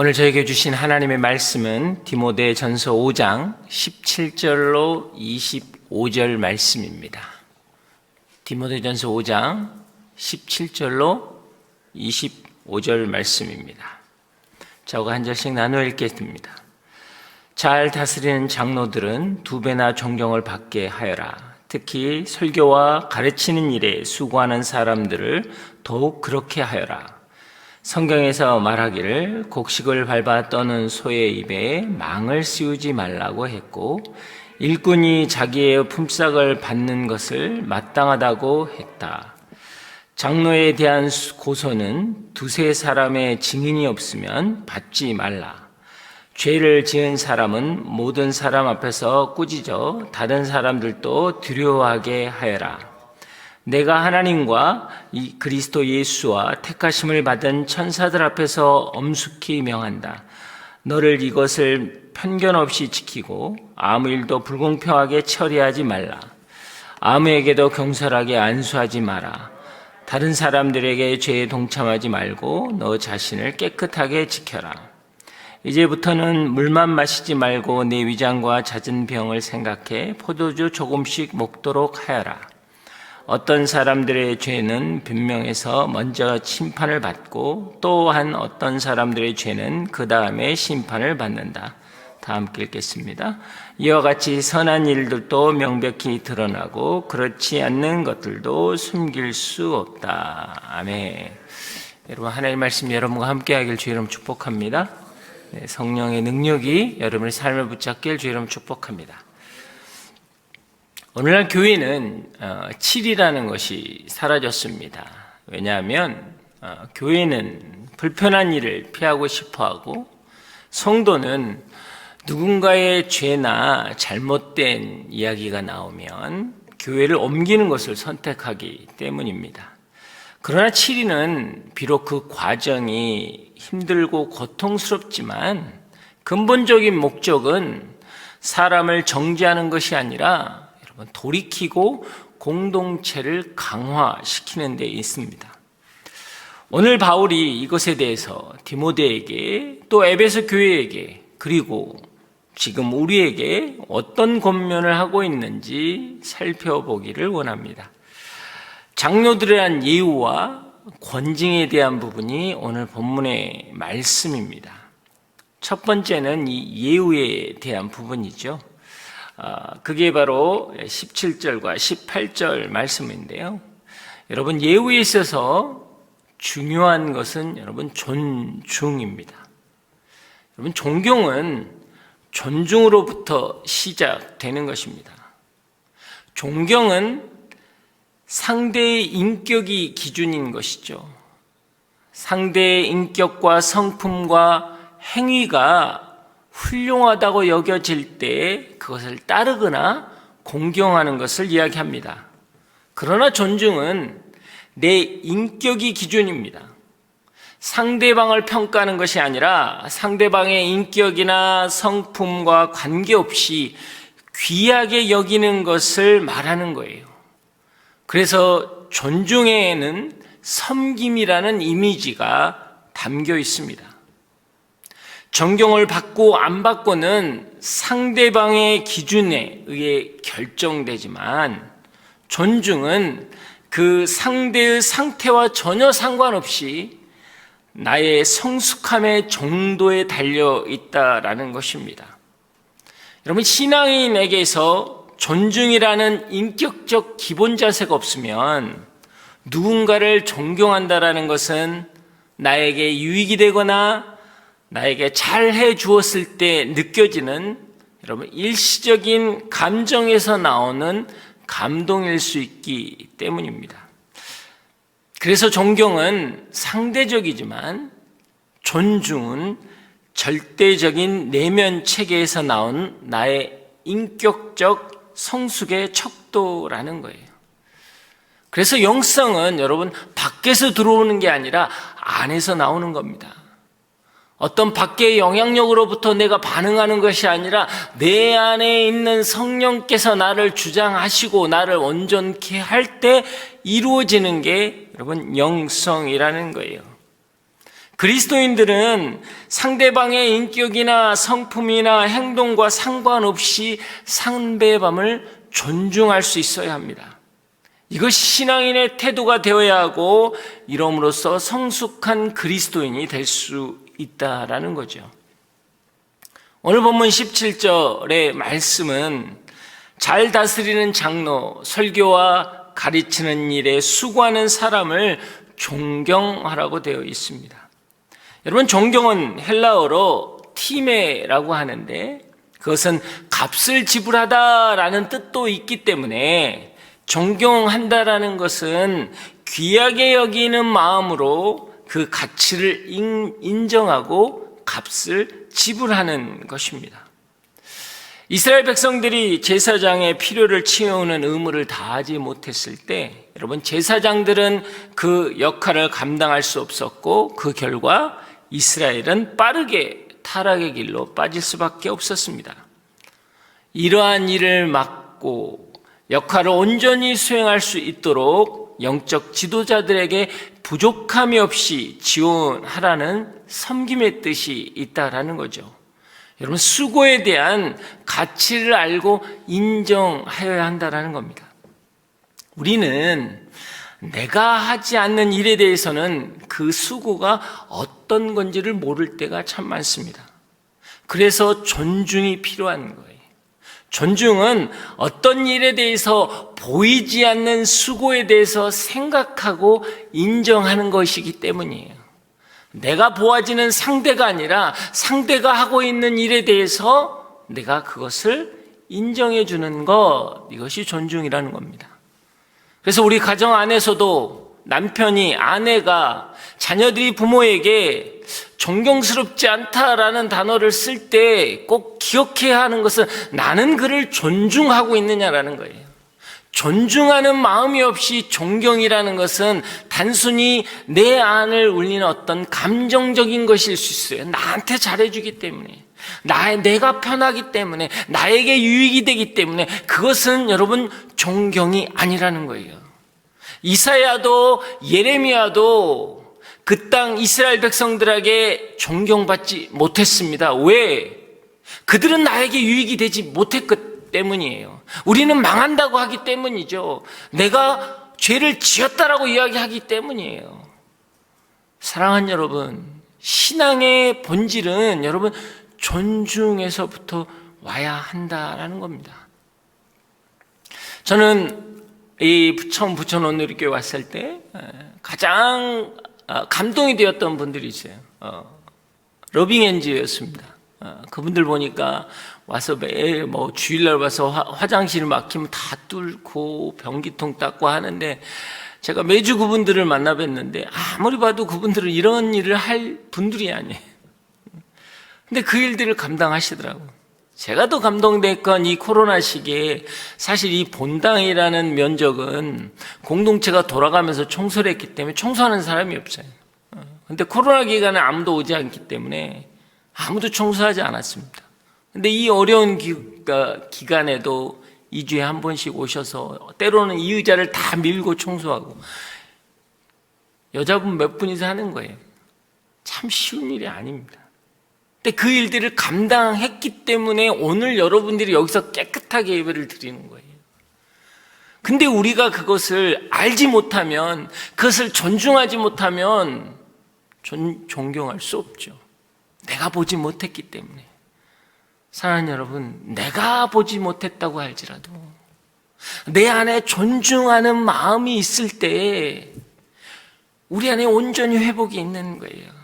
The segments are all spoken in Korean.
오늘 저에게 주신 하나님의 말씀은 디모데전서 5장 17절로 25절 말씀입니다. 디모데전서 5장 17절로 25절 말씀입니다. 저가 한 절씩 나누어 읽겠습니다. 잘 다스리는 장로들은 2배나 존경을 받게 하여라. 특히 설교와 가르치는 일에 수고하는 사람들을 더욱 그렇게 하여라. 성경에서 말하기를 곡식을 밟아 떠는 소의 입에 망을 씌우지 말라고 했고, 일꾼이 자기의 품삯을 받는 것을 마땅하다고 했다. 장로에 대한 고소는 2-3 사람의 증인이 없으면 받지 말라. 죄를 지은 사람은 모든 사람 앞에서 꾸짖어 다른 사람들도 두려워하게 하여라. 내가 하나님과 그리스도 예수와 택하심을 받은 천사들 앞에서 엄숙히 명한다. 너를 이것을 편견 없이 지키고 아무 일도 불공평하게 처리하지 말라. 아무에게도 경솔하게 안수하지 마라. 다른 사람들에게 죄에 동참하지 말고 너 자신을 깨끗하게 지켜라. 이제부터는 물만 마시지 말고 내 위장과 잦은 병을 생각해 포도주 조금씩 먹도록 하여라. 어떤 사람들의 죄는 변명해서 먼저 심판을 받고 또한 어떤 사람들의 죄는 그 다음에 심판을 받는다. 다 함께 읽겠습니다. 이와 같이 선한 일들도 명백히 드러나고 그렇지 않는 것들도 숨길 수 없다. 아멘. 여러분, 하나님의 말씀 여러분과 함께 하길 주의 이름 축복합니다. 성령의 능력이 여러분의 삶을 붙잡길 주의 이름 축복합니다. 오늘날 교회는 7이라는 것이 사라졌습니다. 왜냐하면 교회는 불편한 일을 피하고 싶어하고, 성도는 누군가의 죄나 잘못된 이야기가 나오면 교회를 옮기는 것을 선택하기 때문입니다. 그러나 7위는 비록 그 과정이 힘들고 고통스럽지만 근본적인 목적은 사람을 정죄하는 것이 아니라 돌이키고 공동체를 강화시키는 데 있습니다. 오늘 바울이 이것에 대해서 디모데에게, 또 에베소 교회에게, 그리고 지금 우리에게 어떤 권면을 하고 있는지 살펴보기를 원합니다. 장로들에 대한 예우와 권징에 대한 부분이 오늘 본문의 말씀입니다. 첫 번째는 이 예우에 대한 부분이죠. 그게 바로 17절과 18절 말씀인데요. 여러분, 예우에 있어서 중요한 것은 여러분 존중입니다. 여러분, 존경은 존중으로부터 시작되는 것입니다. 존경은 상대의 인격이 기준인 것이죠. 상대의 인격과 성품과 행위가 훌륭하다고 여겨질 때 그것을 따르거나 공경하는 것을 이야기합니다. 그러나 존중은 내 인격이 기준입니다. 상대방을 평가하는 것이 아니라 상대방의 인격이나 성품과 관계없이 귀하게 여기는 것을 말하는 거예요. 그래서 존중에는 섬김이라는 이미지가 담겨 있습니다. 존경을 받고 안 받고는 상대방의 기준에 의해 결정되지만, 존중은 그 상대의 상태와 전혀 상관없이 나의 성숙함의 정도에 달려 있다라는 것입니다. 여러분, 신앙인에게서 존중이라는 인격적 기본 자세가 없으면 누군가를 존경한다라는 것은 나에게 유익이 되거나 나에게 잘해 주었을 때 느껴지는 여러분 일시적인 감정에서 나오는 감동일 수 있기 때문입니다. 그래서 존경은 상대적이지만 존중은 절대적인 내면 체계에서 나온 나의 인격적 성숙의 척도라는 거예요. 그래서 영성은 여러분 밖에서 들어오는 게 아니라 안에서 나오는 겁니다. 어떤 밖의 영향력으로부터 내가 반응하는 것이 아니라 내 안에 있는 성령께서 나를 주장하시고 나를 온전케 할 때 이루어지는 게 여러분 영성이라는 거예요. 그리스도인들은 상대방의 인격이나 성품이나 행동과 상관없이 상대방을 존중할 수 있어야 합니다. 이것이 신앙인의 태도가 되어야 하고 이러므로써 성숙한 그리스도인이 될 수 있다라는 거죠. 오늘 본문 17절의 말씀은 잘 다스리는 장로, 설교와 가르치는 일에 수고하는 사람을 존경하라고 되어 있습니다. 여러분, 존경은 헬라어로 티메라고 하는데 그것은 값을 지불하다라는 뜻도 있기 때문에 존경한다라는 것은 귀하게 여기는 마음으로 그 가치를 인정하고 값을 지불하는 것입니다. 이스라엘 백성들이 제사장의 필요를 채우는 의무를 다하지 못했을 때 여러분, 제사장들은 그 역할을 감당할 수 없었고 그 결과 이스라엘은 빠르게 타락의 길로 빠질 수밖에 없었습니다. 이러한 일을 막고 역할을 온전히 수행할 수 있도록 영적 지도자들에게 부족함이 없이 지원하라는 섬김의 뜻이 있다라는 거죠. 여러분, 수고에 대한 가치를 알고 인정하여야 한다라는 겁니다. 우리는 내가 하지 않는 일에 대해서는 그 수고가 어떤 건지를 모를 때가 참 많습니다. 그래서 존중이 필요한 거예요. 존중은 어떤 일에 대해서 보이지 않는 수고에 대해서 생각하고 인정하는 것이기 때문이에요. 내가 보아지는 상대가 아니라 상대가 하고 있는 일에 대해서 내가 그것을 인정해 주는 것, 이것이 존중이라는 겁니다. 그래서 우리 가정 안에서도 남편이, 아내가, 자녀들이 부모에게 존경스럽지 않다라는 단어를 쓸 때 꼭 기억해야 하는 것은 나는 그를 존중하고 있느냐라는 거예요. 존중하는 마음이 없이 존경이라는 것은 단순히 내 안을 울리는 어떤 감정적인 것일 수 있어요. 나한테 잘해주기 때문에, 내가 편하기 때문에, 나에게 유익이 되기 때문에 그것은 여러분 존경이 아니라는 거예요. 이사야도 예레미야도 그 땅 이스라엘 백성들에게 존경받지 못했습니다. 왜? 그들은 나에게 유익이 되지 못했기 때문이에요. 우리는 망한다고 하기 때문이죠. 내가 죄를 지었다라고 이야기하기 때문이에요. 사랑하는 여러분, 신앙의 본질은 여러분 존중에서부터 와야 한다라는 겁니다. 저는 처음 부천 온누리교회 왔을 때 가장 감동이 되었던 분들이 있어요. 러빙엔지였습니다. 그분들 보니까 와서 매일 주일날 와서 화장실 막히면 다 뚫고 변기통 닦고 하는데 제가 매주 그분들을 만나 뵀는데 아무리 봐도 그분들은 이런 일을 할 분들이 아니에요. 근데 그 일들을 감당하시더라고요. 제가 더 감동됐건 이 코로나 시기에 사실 이 본당이라는 면적은 공동체가 돌아가면서 청소를 했기 때문에 청소하는 사람이 없어요. 근데 코로나 기간에 아무도 오지 않기 때문에 아무도 청소하지 않았습니다. 근데 이 어려운 기간에도 2주에 한 번씩 오셔서 때로는 이 의자를 다 밀고 청소하고 여자분 몇 분이서 하는 거예요. 참 쉬운 일이 아닙니다. 근데 그 일들을 감당했기 때문에 오늘 여러분들이 여기서 깨끗하게 예배를 드리는 거예요. 근데 우리가 그것을 알지 못하면, 그것을 존중하지 못하면 존경할 수 없죠. 내가 보지 못했기 때문에. 사랑하는 여러분, 내가 보지 못했다고 할지라도 내 안에 존중하는 마음이 있을 때 우리 안에 온전히 회복이 있는 거예요.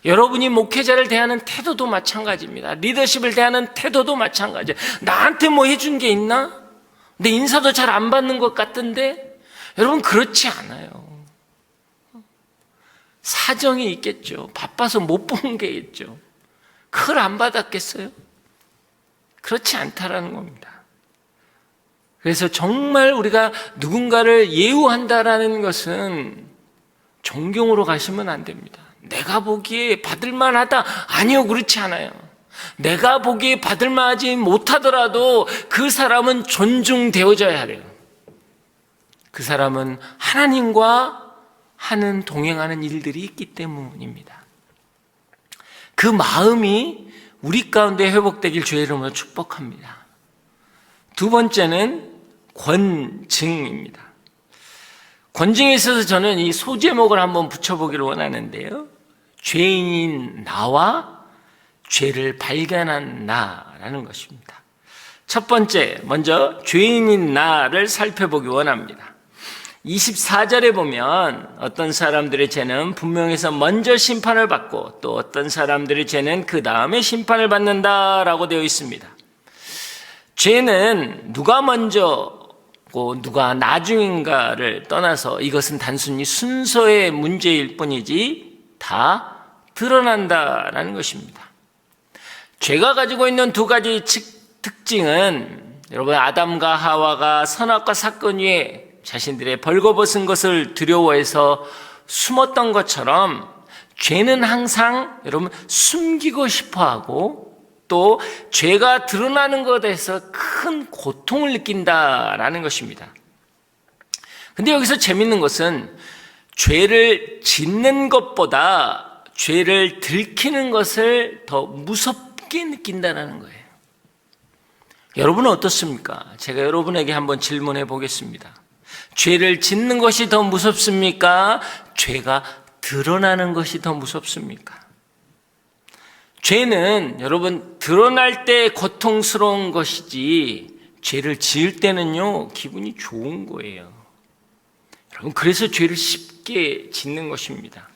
여러분이 목회자를 대하는 태도도 마찬가지입니다. 리더십을 대하는 태도도 마찬가지예요. 나한테 뭐 해준 게 있나? 내 인사도 잘 안 받는 것 같은데? 여러분, 그렇지 않아요. 사정이 있겠죠. 바빠서 못 본 게 있죠. 그걸 안 받았겠어요? 그렇지 않다라는 겁니다. 그래서 정말 우리가 누군가를 예우한다라는 것은 존경으로 가시면 안 됩니다. 내가 보기에 받을만하다. 아니요, 그렇지 않아요. 내가 보기에 받을만하지 못하더라도 그 사람은 존중되어져야 해요. 그 사람은 하나님과 하는 동행하는 일들이 있기 때문입니다. 그 마음이 우리 가운데 회복되길 주의 이름으로 축복합니다. 두 번째는 권증입니다. 권증에 있어서 저는 이 소제목을 한번 붙여보기를 원하는데요. 죄인인 나와 죄를 발견한 나라는 것입니다. 첫 번째, 먼저 죄인인 나를 살펴보기 원합니다. 24절에 보면 어떤 사람들의 죄는 분명해서 먼저 심판을 받고 또 어떤 사람들의 죄는 그 다음에 심판을 받는다라고 되어 있습니다. 죄는 누가 먼저고 누가 나중인가를 떠나서 이것은 단순히 순서의 문제일 뿐이지 다 드러난다라는 것입니다. 죄가 가지고 있는 두 가지 특징은 여러분 아담과 하와가 선악과 사건 위에 자신들의 벌거벗은 것을 두려워해서 숨었던 것처럼 죄는 항상 여러분 숨기고 싶어하고 또 죄가 드러나는 것에 대해서 큰 고통을 느낀다라는 것입니다. 근데 여기서 재밌는 것은 죄를 짓는 것보다 죄를 들키는 것을 더 무섭게 느낀다는 거예요. 여러분은 어떻습니까? 제가 여러분에게 한번 질문해 보겠습니다. 죄를 짓는 것이 더 무섭습니까? 죄가 드러나는 것이 더 무섭습니까? 죄는 여러분 드러날 때 고통스러운 것이지 죄를 지을 때는요 기분이 좋은 거예요. 여러분 그래서 죄를 쉽게 짓는 것입니다.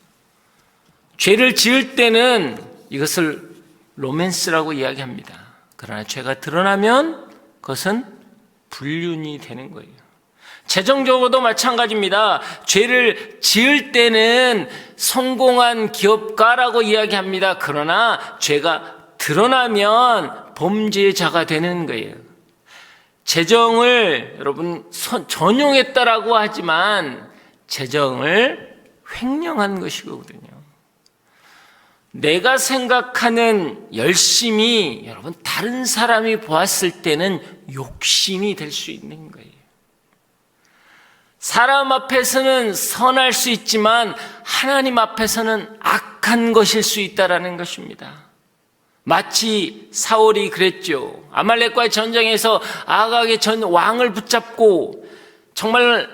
죄를 지을 때는 이것을 로맨스라고 이야기합니다. 그러나 죄가 드러나면 그것은 불륜이 되는 거예요. 재정적으로도 마찬가지입니다. 죄를 지을 때는 성공한 기업가라고 이야기합니다. 그러나 죄가 드러나면 범죄자가 되는 거예요. 재정을 여러분 전용했다라고 하지만 재정을 횡령한 것이거든요. 내가 생각하는 열심이 여러분 다른 사람이 보았을 때는 욕심이 될 수 있는 거예요. 사람 앞에서는 선할 수 있지만 하나님 앞에서는 악한 것일 수 있다라는 것입니다. 마치 사울이 그랬죠. 아말렉과의 전쟁에서 아각의 전 왕을 붙잡고 정말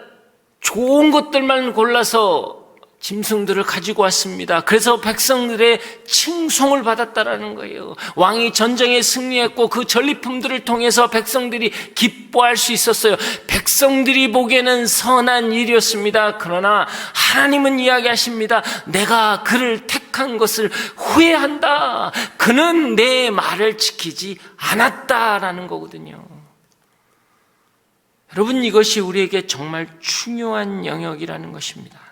좋은 것들만 골라서 짐승들을 가지고 왔습니다. 그래서 백성들의 칭송을 받았다라는 거예요. 왕이 전쟁에 승리했고 그 전리품들을 통해서 백성들이 기뻐할 수 있었어요. 백성들이 보기에는 선한 일이었습니다. 그러나 하나님은 이야기하십니다. 내가 그를 택한 것을 후회한다. 그는 내 말을 지키지 않았다라는 거거든요. 여러분 이것이 우리에게 정말 중요한 영역이라는 것입니다.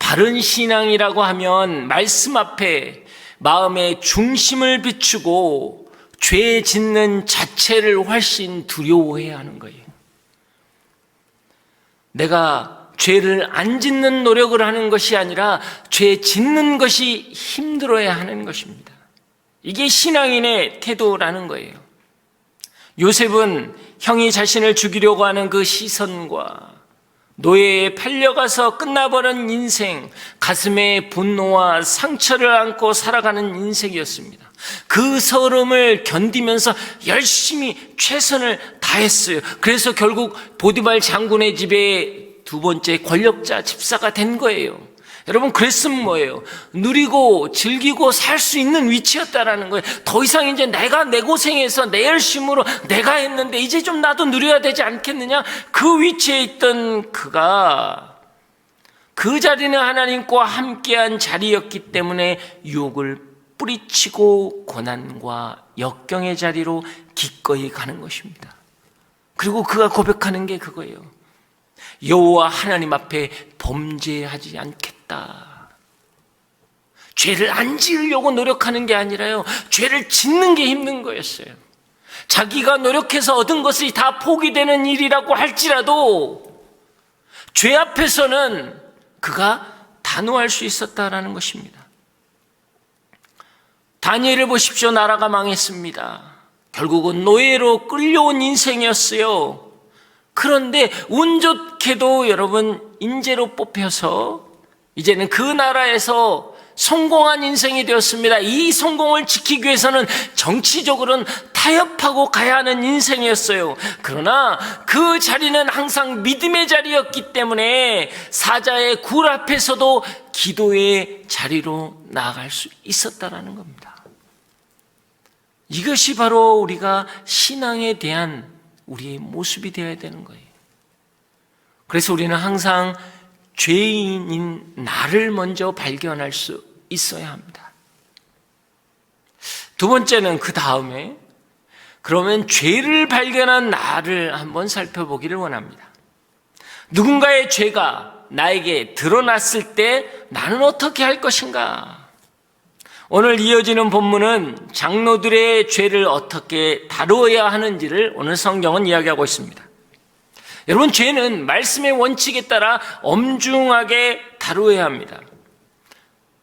바른 신앙이라고 하면 말씀 앞에 마음의 중심을 비추고 죄 짓는 자체를 훨씬 두려워해야 하는 거예요. 내가 죄를 안 짓는 노력을 하는 것이 아니라 죄 짓는 것이 힘들어야 하는 것입니다. 이게 신앙인의 태도라는 거예요. 요셉은 형이 자신을 죽이려고 하는 그 시선과 노예에 팔려가서 끝나버린 인생, 가슴에 분노와 상처를 안고 살아가는 인생이었습니다. 그 서름을 견디면서 열심히 최선을 다했어요. 그래서 결국 보디발 장군의 집에 두 번째 권력자 집사가 된 거예요. 여러분 그랬으면 뭐예요? 누리고 즐기고 살 수 있는 위치였다라는 거예요. 더 이상 이제 내가 내 고생해서 내 열심으로 내가 했는데 이제 좀 나도 누려야 되지 않겠느냐? 그 위치에 있던 그가 그 자리는 하나님과 함께한 자리였기 때문에 유혹을 뿌리치고 고난과 역경의 자리로 기꺼이 가는 것입니다. 그리고 그가 고백하는 게 그거예요. 여호와 하나님 앞에 범죄하지 않겠다. 죄를 안 지으려고 노력하는 게 아니라요, 죄를 짓는 게 힘든 거였어요. 자기가 노력해서 얻은 것이 다 포기되는 일이라고 할지라도 죄 앞에서는 그가 단호할 수 있었다라는 것입니다. 다니엘을 보십시오. 나라가 망했습니다. 결국은 노예로 끌려온 인생이었어요. 그런데 운 좋게도 여러분 인재로 뽑혀서 이제는 그 나라에서 성공한 인생이 되었습니다. 이 성공을 지키기 위해서는 정치적으로는 타협하고 가야 하는 인생이었어요. 그러나 그 자리는 항상 믿음의 자리였기 때문에 사자의 굴 앞에서도 기도의 자리로 나아갈 수 있었다라는 겁니다. 이것이 바로 우리가 신앙에 대한 우리의 모습이 되어야 되는 거예요. 그래서 우리는 항상 죄인인 나를 먼저 발견할 수 있어야 합니다. 두 번째는 그 다음에 그러면 죄를 발견한 나를 한번 살펴보기를 원합니다. 누군가의 죄가 나에게 드러났을 때 나는 어떻게 할 것인가? 오늘 이어지는 본문은 장로들의 죄를 어떻게 다루어야 하는지를 오늘 성경은 이야기하고 있습니다. 여러분, 죄는 말씀의 원칙에 따라 엄중하게 다루어야 합니다.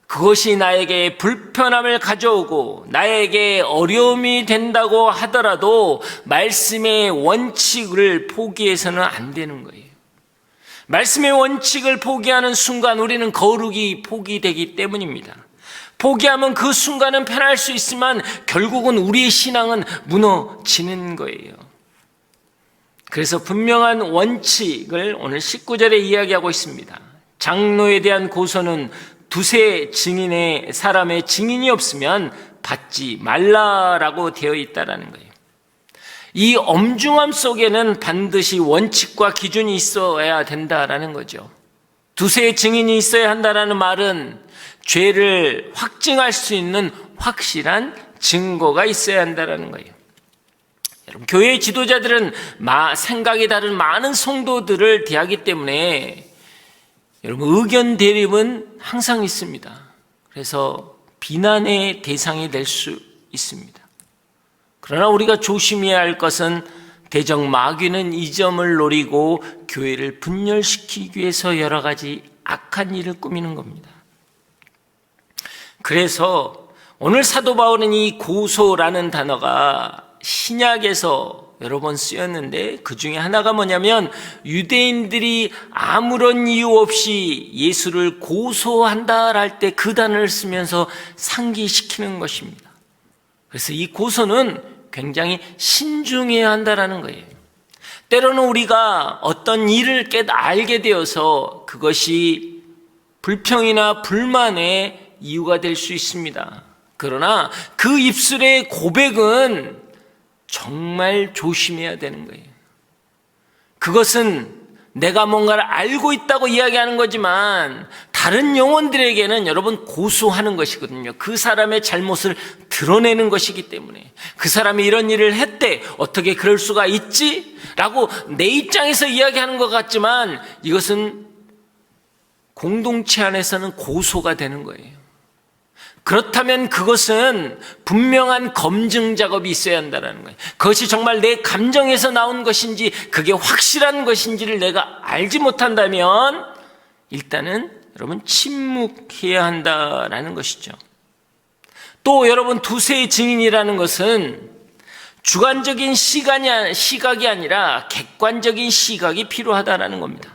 그것이 나에게 불편함을 가져오고 나에게 어려움이 된다고 하더라도 말씀의 원칙을 포기해서는 안 되는 거예요. 말씀의 원칙을 포기하는 순간 우리는 거룩이 포기되기 때문입니다. 포기하면 그 순간은 편할 수 있지만 결국은 우리의 신앙은 무너지는 거예요. 그래서 분명한 원칙을 오늘 19절에 이야기하고 있습니다. 장로에 대한 고소는 두세 증인의 사람의 증인이 없으면 받지 말라라고 되어 있다라는 거예요. 이 엄중함 속에는 반드시 원칙과 기준이 있어야 된다라는 거죠. 두세 증인이 있어야 한다라는 말은 죄를 확증할 수 있는 확실한 증거가 있어야 한다라는 거예요. 여러분, 교회의 지도자들은 생각이 다른 많은 성도들을 대하기 때문에 여러분, 의견 대립은 항상 있습니다. 그래서 비난의 대상이 될 수 있습니다. 그러나 우리가 조심해야 할 것은 대적 마귀는 이 점을 노리고 교회를 분열시키기 위해서 여러 가지 악한 일을 꾸미는 겁니다. 그래서 오늘 사도 바울은 이 고소라는 단어가 신약에서 여러 번 쓰였는데 그 중에 하나가 뭐냐면 유대인들이 아무런 이유 없이 예수를 고소한다 할 때 그 단어를 쓰면서 상기시키는 것입니다. 그래서 이 고소는 굉장히 신중해야 한다는 거예요. 때로는 우리가 어떤 일을 알게 되어서 그것이 불평이나 불만의 이유가 될 수 있습니다. 그러나 그 입술의 고백은 정말 조심해야 되는 거예요. 그것은 내가 뭔가를 알고 있다고 이야기하는 거지만 다른 영혼들에게는 여러분 고소하는 것이거든요. 그 사람의 잘못을 드러내는 것이기 때문에 그 사람이 이런 일을 했대, 어떻게 그럴 수가 있지? 라고 내 입장에서 이야기하는 것 같지만 이것은 공동체 안에서는 고소가 되는 거예요. 그렇다면 그것은 분명한 검증 작업이 있어야 한다는 거예요. 그것이 정말 내 감정에서 나온 것인지 그게 확실한 것인지를 내가 알지 못한다면 일단은 여러분 침묵해야 한다라는 것이죠. 또 여러분 두세 증인이라는 것은 주관적인 시각이 아니라 객관적인 시각이 필요하다라는 겁니다.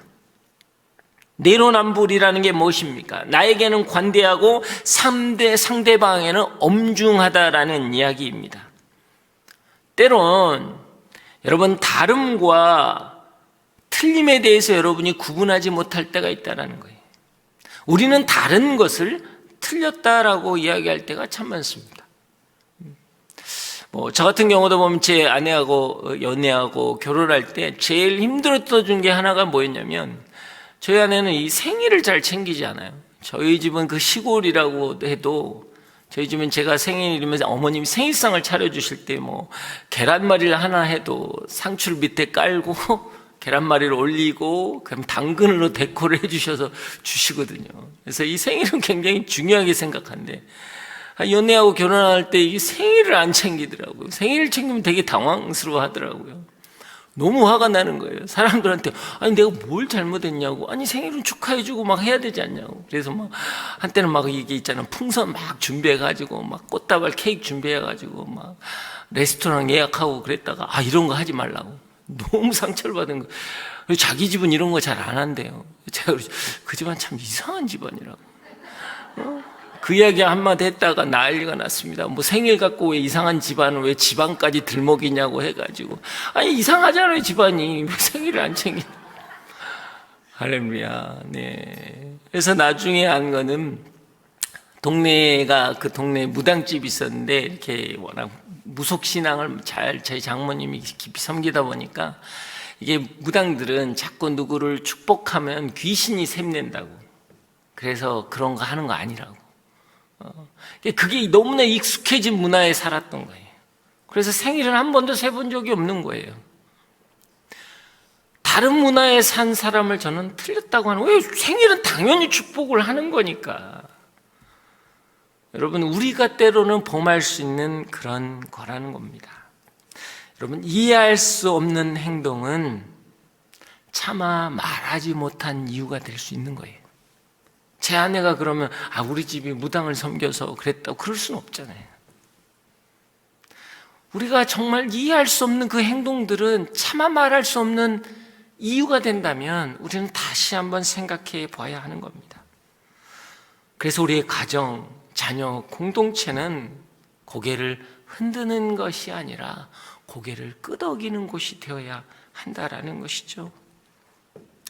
내로남불이라는 게 무엇입니까? 나에게는 관대하고 상대방에게는 엄중하다라는 이야기입니다. 때론 여러분 다름과 틀림에 대해서 여러분이 구분하지 못할 때가 있다는 거예요. 우리는 다른 것을 틀렸다라고 이야기할 때가 참 많습니다. 저 같은 경우도 보면 제 아내하고 연애하고 결혼할 때 제일 힘들었던 게 하나가 뭐였냐면 저희 아내는 이 생일을 잘 챙기지 않아요. 저희 집은 그 시골이라고 해도 저희 집은 제가 생일이면 어머님이 생일상을 차려주실 때 계란말이를 하나 해도 상추를 밑에 깔고 계란말이를 올리고 그럼 당근으로 데코를 해주셔서 주시거든요. 그래서 이 생일은 굉장히 중요하게 생각하는데 연애하고 결혼할 때 이 생일을 안 챙기더라고요. 생일을 챙기면 되게 당황스러워 하더라고요. 너무 화가 나는 거예요. 사람들한테 아니 내가 뭘 잘못했냐고, 아니 생일은 축하해주고 막 해야 되지 않냐고. 그래서 한때는 이게 있잖아, 풍선 막 준비해가지고 꽃다발 케이크 준비해가지고 레스토랑 예약하고 그랬다가 이런 거 하지 말라고 너무 상처를 받은 거. 자기 집은 이런 거 잘 안 한대요. 제가 그 집안 참 이상한 집안이라고. 그 이야기 한마디 했다가 난리가 났습니다. 뭐 생일 갖고 왜 이상한 집안은 왜 집안까지 들먹이냐고 해가지고. 아니, 이상하잖아요, 집안이. 왜 생일을 안 챙겨. 할렐루야. 네. 그래서 나중에 한 거는 동네가 그 동네에 무당집이 있었는데 이렇게 워낙 무속신앙을 잘 저희 장모님이 깊이 섬기다 보니까 이게 무당들은 자꾸 누구를 축복하면 귀신이 샘낸다고. 그래서 그런 거 하는 거 아니라고. 그게 너무나 익숙해진 문화에 살았던 거예요. 그래서 생일은 한 번도 세본 적이 없는 거예요. 다른 문화에 산 사람을 저는 틀렸다고 하는 거예요. 생일은 당연히 축복을 하는 거니까. 여러분, 우리가 때로는 범할 수 있는 그런 거라는 겁니다. 여러분, 이해할 수 없는 행동은 차마 말하지 못한 이유가 될 수 있는 거예요. 제 아내가 그러면 우리 집이 무당을 섬겨서 그랬다고 그럴 수는 없잖아요. 우리가 정말 이해할 수 없는 그 행동들은 차마 말할 수 없는 이유가 된다면 우리는 다시 한번 생각해 봐야 하는 겁니다. 그래서 우리의 가정, 자녀, 공동체는 고개를 흔드는 것이 아니라 고개를 끄덕이는 곳이 되어야 한다라는 것이죠.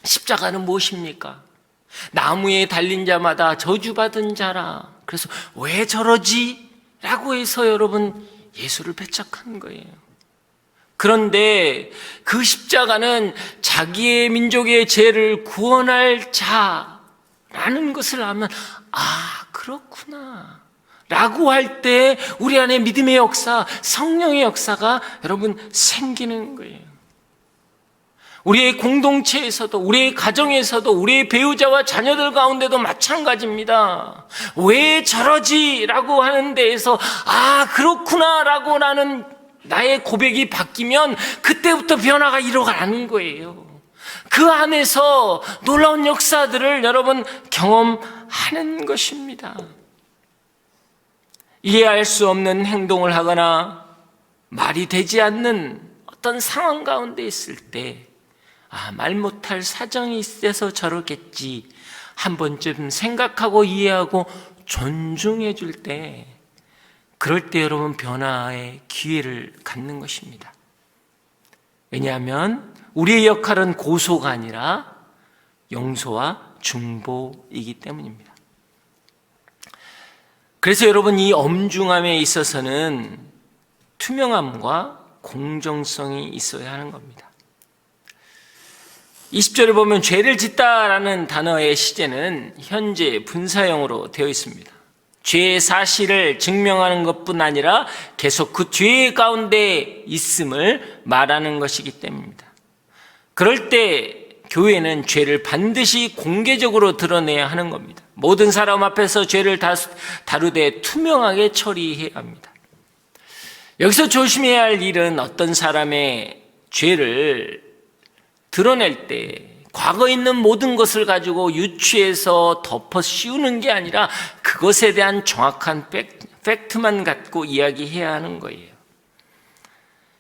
십자가는 무엇입니까? 나무에 달린 자마다 저주받은 자라. 그래서 왜 저러지? 라고 해서 여러분 예수를 배척한 거예요. 그런데 그 십자가는 자기의 민족의 죄를 구원할 자라는 것을 알면 그렇구나 라고 할 때 우리 안에 믿음의 역사, 성령의 역사가 여러분 생기는 거예요. 우리의 공동체에서도, 우리의 가정에서도, 우리의 배우자와 자녀들 가운데도 마찬가지입니다. 왜 저러지? 라고 하는 데에서 그렇구나 라고 나는 나의 고백이 바뀌면 그때부터 변화가 일어나는 거예요. 그 안에서 놀라운 역사들을 여러분 경험하는 것입니다. 이해할 수 없는 행동을 하거나 말이 되지 않는 어떤 상황 가운데 있을 때 말 못할 사정이 있어서 저러겠지 한 번쯤 생각하고 이해하고 존중해 줄 때, 그럴 때 여러분 변화의 기회를 갖는 것입니다. 왜냐하면 우리의 역할은 고소가 아니라 용서와 중보이기 때문입니다. 그래서 여러분 이 엄중함에 있어서는 투명함과 공정성이 있어야 하는 겁니다. 20절에 보면 죄를 짓다라는 단어의 시제는 현재 분사형으로 되어 있습니다. 죄의 사실을 증명하는 것뿐 아니라 계속 그 죄 가운데 있음을 말하는 것이기 때문입니다. 그럴 때 교회는 죄를 반드시 공개적으로 드러내야 하는 겁니다. 모든 사람 앞에서 죄를 다루되 투명하게 처리해야 합니다. 여기서 조심해야 할 일은 어떤 사람의 죄를 드러낼 때 과거에 있는 모든 것을 가지고 유추해서 덮어 씌우는 게 아니라 그것에 대한 정확한 팩트만 갖고 이야기해야 하는 거예요.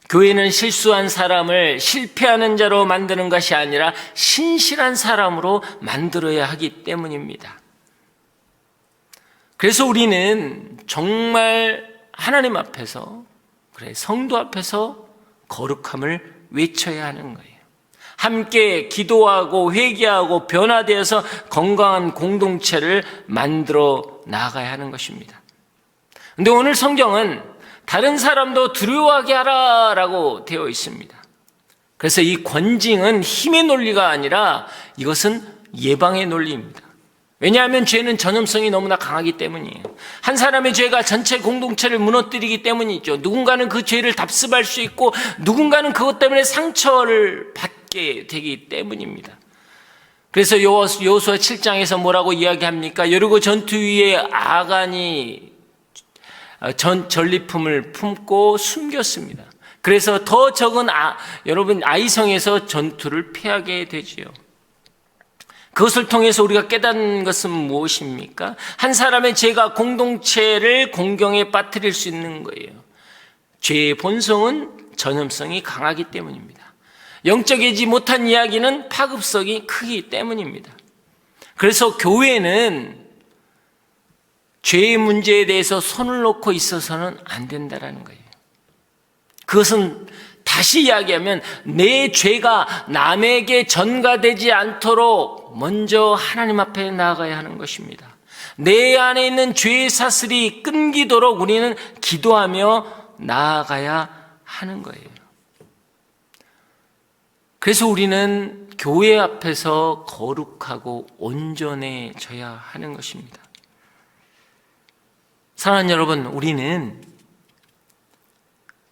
교회는 실수한 사람을 실패하는 자로 만드는 것이 아니라 신실한 사람으로 만들어야 하기 때문입니다. 그래서 우리는 정말 하나님 앞에서, 성도 앞에서 거룩함을 외쳐야 하는 거예요. 함께 기도하고 회개하고 변화되어서 건강한 공동체를 만들어 나가야 하는 것입니다. 그런데 오늘 성경은 다른 사람도 두려워하게 하라라고 되어 있습니다. 그래서 이 권징은 힘의 논리가 아니라 이것은 예방의 논리입니다. 왜냐하면 죄는 전염성이 너무나 강하기 때문이에요. 한 사람의 죄가 전체 공동체를 무너뜨리기 때문이죠. 누군가는 그 죄를 답습할 수 있고 누군가는 그것 때문에 상처를 받게 되기 때문입니다. 그래서 여호수아 7장에서 뭐라고 이야기합니까? 여리고 전투 위에 아간이 전리품을 품고 숨겼습니다. 그래서 더 적은 여러분 아이성에서 전투를 피하게 되지요. 그것을 통해서 우리가 깨닫는 것은 무엇입니까? 한 사람의 죄가 공동체를 공경에 빠뜨릴 수 있는 거예요. 죄의 본성은 전염성이 강하기 때문입니다. 영적이지 못한 이야기는 파급성이 크기 때문입니다. 그래서 교회는 죄의 문제에 대해서 손을 놓고 있어서는 안 된다라는 거예요. 그것은 다시 이야기하면 내 죄가 남에게 전가되지 않도록 먼저 하나님 앞에 나아가야 하는 것입니다. 내 안에 있는 죄의 사슬이 끊기도록 우리는 기도하며 나아가야 하는 거예요. 그래서 우리는 교회 앞에서 거룩하고 온전해져야 하는 것입니다. 사랑하는 여러분, 우리는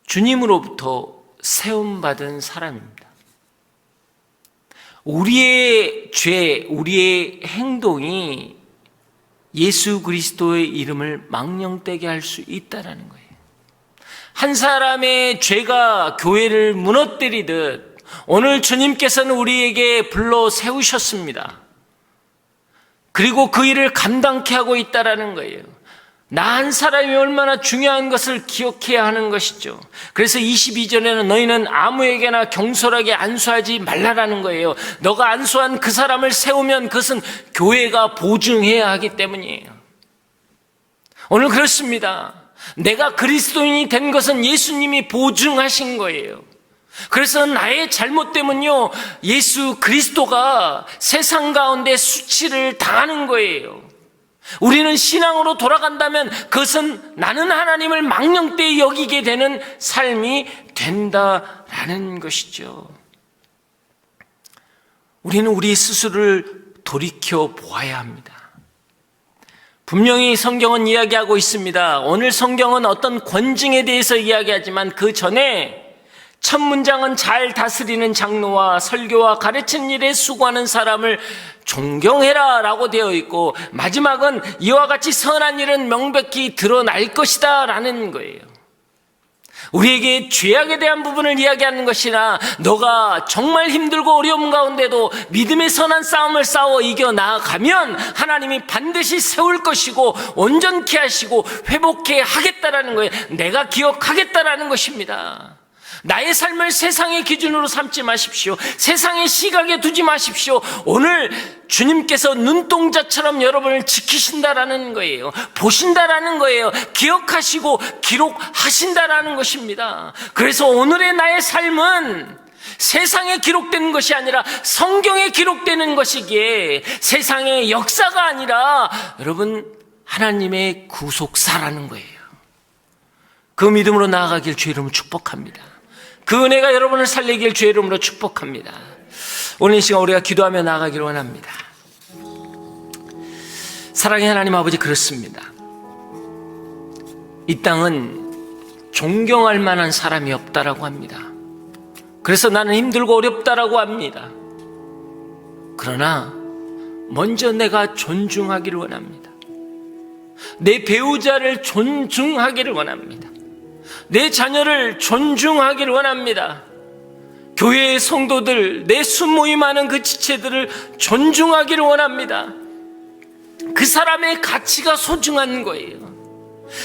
주님으로부터 세움받은 사람입니다. 우리의 죄, 우리의 행동이 예수 그리스도의 이름을 망령되게 할 수 있다는 거예요. 한 사람의 죄가 교회를 무너뜨리듯 오늘 주님께서는 우리에게 불러 세우셨습니다. 그리고 그 일을 감당케 하고 있다는 거예요. 나 한 사람이 얼마나 중요한 것을 기억해야 하는 것이죠. 그래서 22절에는 너희는 아무에게나 경솔하게 안수하지 말라라는 거예요. 너가 안수한 그 사람을 세우면 그것은 교회가 보증해야 하기 때문이에요. 오늘 그렇습니다. 내가 그리스도인이 된 것은 예수님이 보증하신 거예요. 그래서 나의 잘못 때문요, 예수 그리스도가 세상 가운데 수치를 당하는 거예요. 우리는 신앙으로 돌아간다면 그것은 나는 하나님을 망령되이 여기게 되는 삶이 된다라는 것이죠. 우리는 우리 스스로를 돌이켜 보아야 합니다. 분명히 성경은 이야기하고 있습니다. 오늘 성경은 어떤 권징에 대해서 이야기하지만 그 전에 첫 문장은 잘 다스리는 장로와 설교와 가르치는 일에 수고하는 사람을 존경해라 라고 되어 있고, 마지막은 이와 같이 선한 일은 명백히 드러날 것이다 라는 거예요. 우리에게 죄악에 대한 부분을 이야기하는 것이나 너가 정말 힘들고 어려움 가운데도 믿음의 선한 싸움을 싸워 이겨 나아가면 하나님이 반드시 세울 것이고 온전케 하시고 회복해 하겠다라는 거예요. 내가 기억하겠다라는 것입니다. 나의 삶을 세상의 기준으로 삼지 마십시오. 세상의 시각에 두지 마십시오. 오늘 주님께서 눈동자처럼 여러분을 지키신다라는 거예요. 보신다라는 거예요. 기억하시고 기록하신다라는 것입니다. 그래서 오늘의 나의 삶은 세상에 기록되는 것이 아니라 성경에 기록되는 것이기에 세상의 역사가 아니라 여러분 하나님의 구속사라는 거예요. 그 믿음으로 나아가길 주의 이름으로 축복합니다. 그 은혜가 여러분을 살리길 주의 이름으로 축복합니다. 오늘 이 시간 우리가 기도하며 나아가기를 원합니다. 사랑의 하나님 아버지, 그렇습니다. 이 땅은 존경할 만한 사람이 없다라고 합니다. 그래서 나는 힘들고 어렵다라고 합니다. 그러나 먼저 내가 존중하기를 원합니다. 내 배우자를 존중하기를 원합니다. 내 자녀를 존중하기를 원합니다. 교회의 성도들, 내 순모임하는 그 지체들을 존중하기를 원합니다. 그 사람의 가치가 소중한 거예요.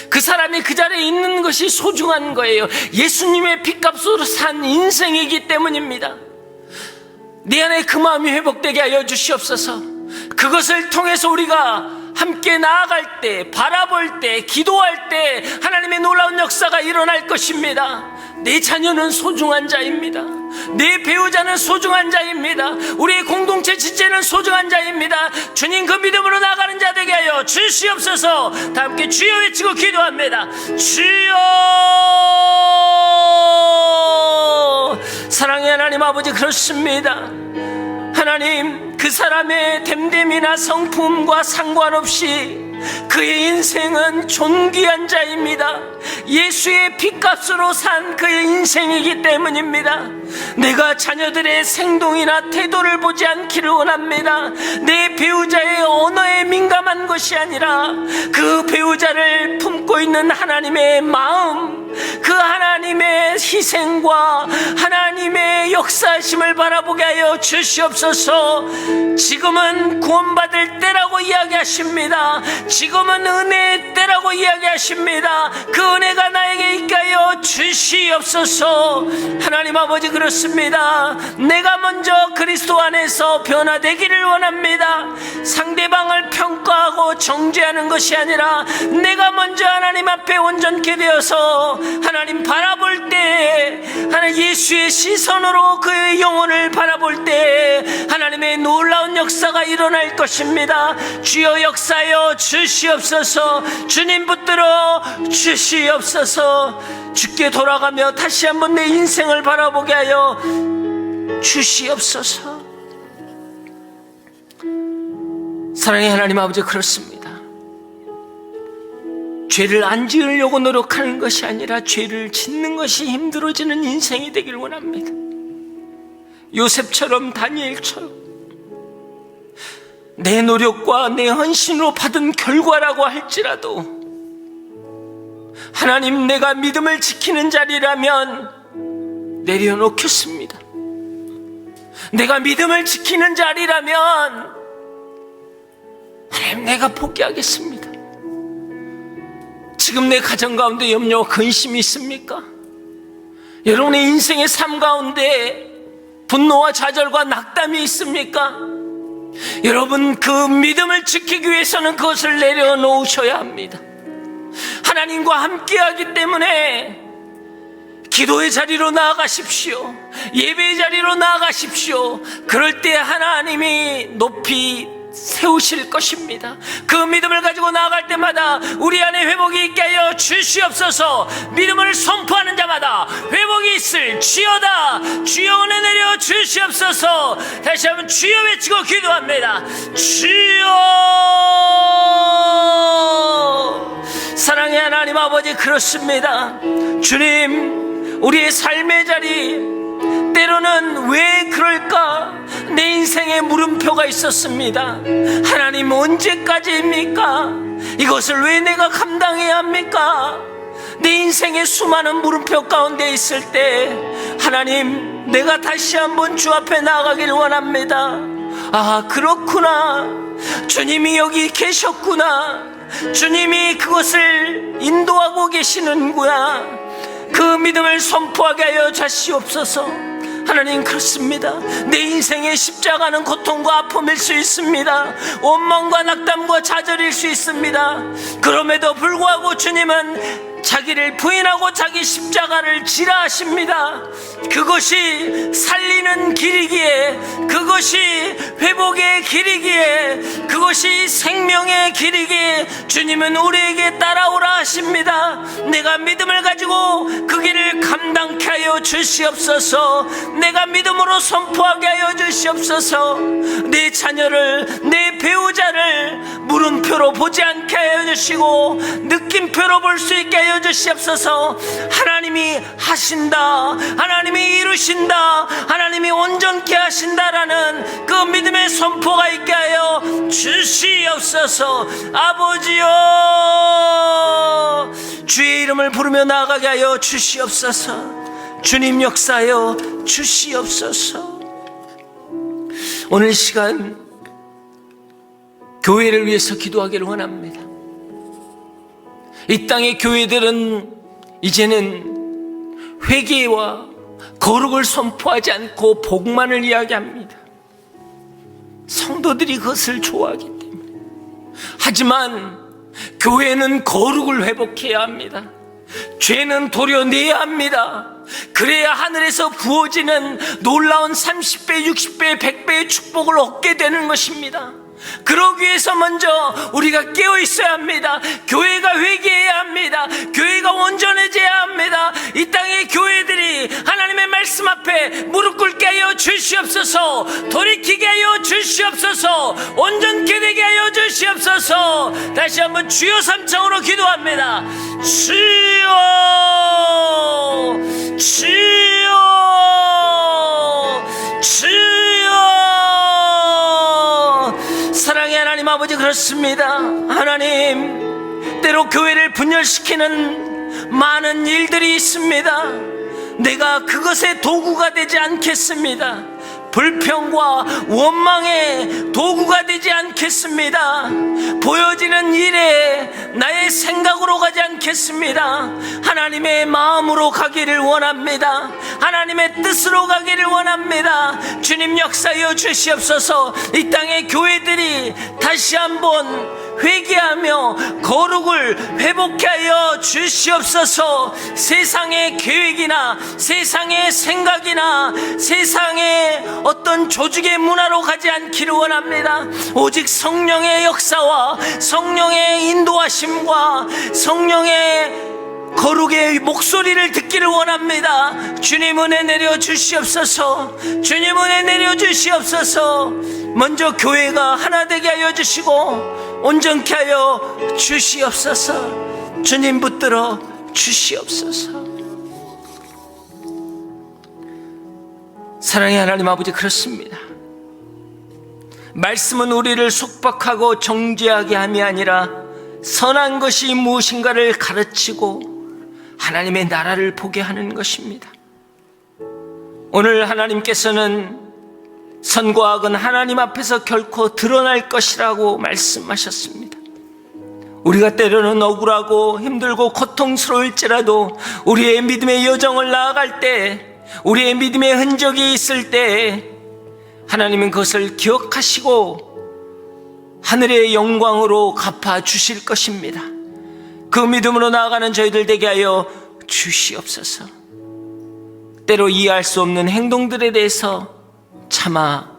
그 사람이 그 자리에 있는 것이 소중한 거예요. 예수님의 핏값으로 산 인생이기 때문입니다. 내 안에 그 마음이 회복되게 하여 주시옵소서. 그것을 통해서 우리가 함께 나아갈 때, 바라볼 때, 기도할 때 하나님의 놀라운 역사가 일어날 것입니다. 내 자녀는 소중한 자입니다. 내 배우자는 소중한 자입니다. 우리의 공동체 지체는 소중한 자입니다. 주님, 그 믿음으로 나아가는 자 되게 하여 주시옵소서. 다 함께 주여 외치고 기도합니다. 주여! 사랑의 하나님 아버지, 그렇습니다. 하나님, 그 사람의 됨됨이나 성품과 상관없이 그의 인생은 존귀한 자입니다. 예수의 핏값으로 산 그의 인생이기 때문입니다. 내가 자녀들의 행동이나 태도를 보지 않기를 원합니다. 내 배우자의 언어에 민감한 것이 아니라 그 배우자를 품고 있는 있는 하나님의 마음, 그 하나님의 희생과 하나님의 역사하심을 바라보게 하여 주시옵소서. 지금은 구원받을 때라고 이야기하십니다. 지금은 은혜의 때라고 이야기하십니다. 그 은혜가 나에게 있게 하여 주시옵소서. 하나님 아버지, 그렇습니다. 내가 먼저 그리스도 안에서 변화되기를 원합니다. 상대방을 평가하고 정죄하는 것이 아니라 내가 먼저 하나님 앞에 온전케 되어서 하나님 바라볼 때, 하나님 예수의 시선으로 그의 영혼을 바라볼 때 하나님의 놀라운 역사가 일어날 것입니다. 주여 역사하여 주시옵소서. 주님 붙들어 주시옵소서. 주께 돌아가며 다시 한번 내 인생을 바라보게 하여 주시옵소서. 사랑의 하나님 아버지, 그렇습니다. 죄를 안 지으려고 노력하는 것이 아니라 죄를 짓는 것이 힘들어지는 인생이 되길 원합니다. 요셉처럼, 다니엘처럼 내 노력과 내 헌신으로 받은 결과라고 할지라도 하나님, 내가 믿음을 지키는 자리라면 내려놓겠습니다. 내가 믿음을 지키는 자리라면 하나님, 내가 포기하겠습니다. 지금 내 가정 가운데 염려와 근심이 있습니까? 여러분의 인생의 삶 가운데 분노와 좌절과 낙담이 있습니까? 여러분, 그 믿음을 지키기 위해서는 그것을 내려놓으셔야 합니다. 하나님과 함께하기 때문에 기도의 자리로 나아가십시오. 예배의 자리로 나아가십시오. 그럴 때 하나님이 높이 세우실 것입니다. 그 믿음을 가지고 나아갈 때마다 우리 안에 회복이 있게 하여 주시옵소서. 믿음을 선포하는 자마다 회복이 있을 지어다. 주여 은혜 내려 주시옵소서. 다시 한번 주여 외치고 기도합니다. 주여. 사랑의 하나님 아버지, 그렇습니다. 주님, 우리의 삶의 자리 때로는 왜 그럴까? 내 인생에 물음표가 있었습니다. 하나님, 언제까지입니까? 이것을 왜 내가 감당해야 합니까? 내 인생에 수많은 물음표 가운데 있을 때 하나님, 내가 다시 한번 주 앞에 나아가길 원합니다. 아, 그렇구나. 주님이 여기 계셨구나. 주님이 그것을 인도하고 계시는구나. 그 믿음을 선포하게 하여 주시옵소서. 하나님, 그렇습니다. 내 인생의 십자가는 고통과 아픔일 수 있습니다. 원망과 낙담과 좌절일 수 있습니다. 그럼에도 불구하고 주님은 자기를 부인하고 자기 십자가를 지라 하십니다. 그것이 살리는 길이기에, 그것이 회복의 길이기에, 그것이 생명의 길이기에 주님은 우리에게 따라오라 하십니다. 내가 믿음을 가지고 그 길을 감당케 하여 주시옵소서. 내가 믿음으로 선포하게 하여 주시옵소서. 내 자녀를, 내 배우자를 물음표로 보지 않게 하여 주시고 느낌표로 볼 수 있게 하여 주시옵소서. 하나님이 하신다, 하나님이 이루신다, 하나님이 온전케 하신다라는 그 믿음의 선포가 있게 하여 주시옵소서. 아버지여, 주의 이름을 부르며 나아가게 하여 주시옵소서. 주님 역사하여 주시옵소서. 오늘 시간 교회를 위해서 기도하기를 원합니다. 이 땅의 교회들은 이제는 회개와 거룩을 선포하지 않고 복만을 이야기합니다. 성도들이 그것을 좋아하기 때문에. 하지만 교회는 거룩을 회복해야 합니다. 죄는 도려내야 합니다. 그래야 하늘에서 부어지는 놀라운 30배, 60배, 100배의 축복을 얻게 되는 것입니다. 그러기 위해서 먼저 우리가 깨어 있어야 합니다. 교회가 회개해야 합니다. 교회가 온전해져야 합니다. 이 땅의 교회들이 하나님의 말씀 앞에 무릎 꿇게 하여 주시옵소서. 돌이키게 하여 주시옵소서. 온전케 되게 하여 주시옵소서. 다시 한번 주여 삼창으로 기도합니다. 주여, 주여, 주여. 사랑의 하나님 아버지, 그렇습니다. 하나님, 때때로 교회를 분열시키는 많은 일들이 있습니다. 내가 그것의 도구가 되지 않겠습니다. 불평과 원망의 도구가 되지 않겠습니다. 보여지는 일에 나의 생각으로 가지 않겠습니다. 하나님의 마음으로 가기를 원합니다. 하나님의 뜻으로 가기를 원합니다. 주님 역사하여 주시옵소서. 이 땅의 교회들이 다시 한번 회개하며 거룩을 회복케 하여 주시옵소서. 세상의 계획이나 세상의 생각이나 세상의 어떤 조직의 문화로 가지 않기를 원합니다. 오직 성령의 역사와 성령의 인도하심과 성령의 거룩의 목소리를 듣기를 원합니다. 주님 은혜 내려 주시옵소서. 주님 은혜 내려 주시옵소서. 먼저 교회가 하나 되게 하여 주시고 온전케 하여 주시옵소서. 주님 붙들어 주시옵소서. 사랑의 하나님 아버지, 그렇습니다. 말씀은 우리를 속박하고 정죄하게 함이 아니라 선한 것이 무엇인가를 가르치고 하나님의 나라를 보게 하는 것입니다. 오늘 하나님께서는 선과 악은 하나님 앞에서 결코 드러날 것이라고 말씀하셨습니다. 우리가 때로는 억울하고 힘들고 고통스러울지라도 우리의 믿음의 여정을 나아갈 때, 우리의 믿음의 흔적이 있을 때 하나님은 그것을 기억하시고 하늘의 영광으로 갚아 주실 것입니다. 그 믿음으로 나아가는 저희들 되게 하여 주시옵소서. 때로 이해할 수 없는 행동들에 대해서 차마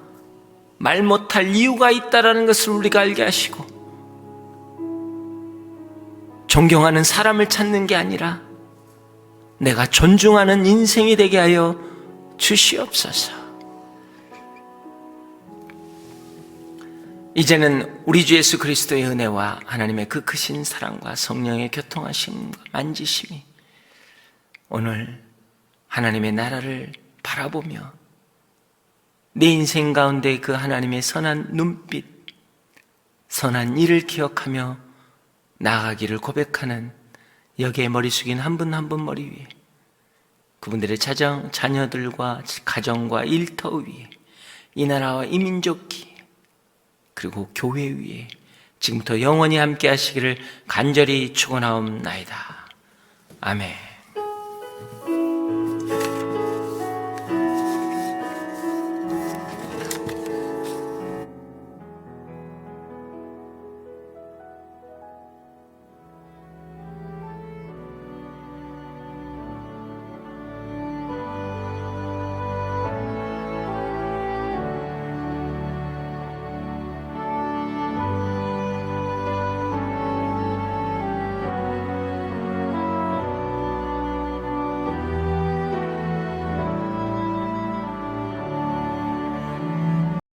말 못할 이유가 있다는 것을 우리가 알게 하시고, 존경하는 사람을 찾는 게 아니라 내가 존중하는 인생이 되게 하여 주시옵소서. 이제는 우리 주 예수 그리스도의 은혜와 하나님의 그 크신 사랑과 성령의 교통하심과 만지심이 오늘 하나님의 나라를 바라보며 내 인생 가운데 그 하나님의 선한 눈빛, 선한 일을 기억하며 나아가기를 고백하는 여기에 머리 숙인 한 분 한 분 머리 위에, 그분들의 자녀들과 가정과 일터 위에, 이 나라와 이 민족 위에, 그리고 교회 위에 지금부터 영원히 함께 하시기를 간절히 축원하옵나이다. 아멘.